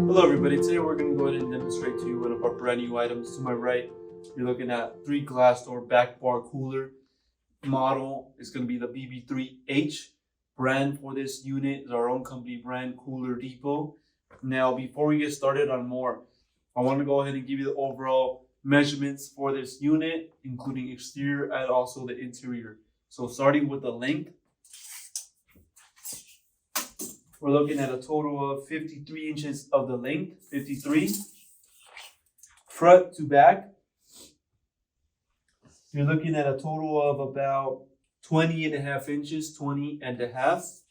Hello everybody, today we're going to go ahead and demonstrate to you one of our brand new items. To my right, you're looking at 3 glass door back bar cooler. Model is going to be the BB3H. Brand for this unit is our own company brand, Cooler Depot. Now before we get started on more, I want to go ahead and give you the overall measurements for this unit, including exterior and also the interior. So starting with the length, we're looking at a total of 53 inches of the length, 53. Front to back, you're looking at a total of about 20 and a half inches, 20 and a half.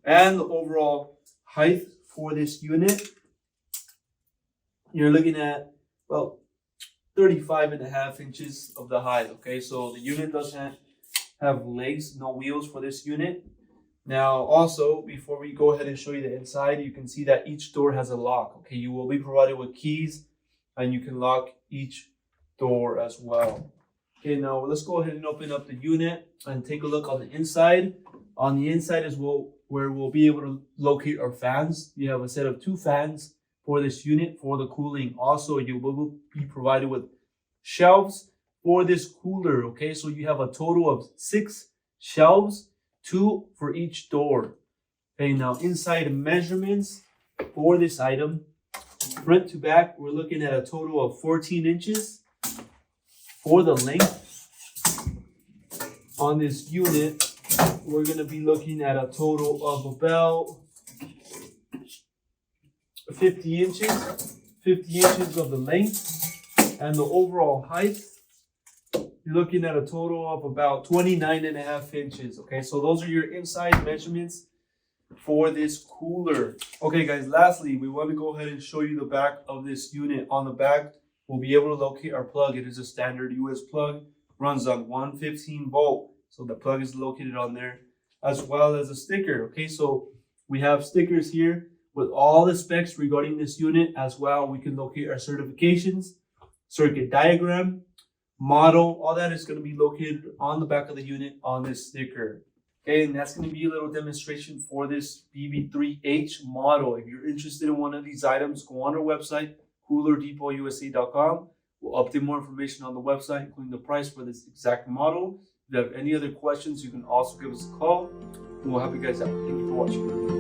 And the overall height for this unit, you're looking at about 35 and a half inches of the height. Okay, so the unit doesn't have legs, no wheels for this unit. Now, also, before we go ahead and show you the inside, you can see that each door has a lock. Okay, you will be provided with keys and you can lock each door as well. Okay, now let's go ahead and open up the unit and take a look on the inside. On the inside is where we'll be able to locate our fans. You have a set of 2 fans for this unit for the cooling. Also, you will be provided with shelves for this cooler. Okay, so you have a total of 6 shelves, 2 for each door. Okay, now inside measurements for this item, front to back, we're looking at a total of 14 inches. For the length on this unit, we're going to be looking at a total of about 50 inches. 50 inches of the length. And the overall height, you're looking at a total of about 29 and a half inches. Okay, so those are your inside measurements for this cooler. Okay guys, lastly, we want to go ahead and show you the back of this unit. On the back, we'll be able to locate our plug. It is a standard US plug, runs on 115 volt. So the plug is located on there, as well as a sticker. Okay, so we have stickers here with all the specs regarding this unit. As well, we can locate our certifications, circuit diagram, model, all that is going to be located on the back of the unit on this sticker. Okay, and that's going to be a little demonstration for this BB3H model. If you're interested in one of these items, go on our website, coolerdepotUSA.com. We'll update more information on the website, including the price for this exact model. If you have any other questions, you can also give us a call, and we'll help you guys out. Thank you for watching.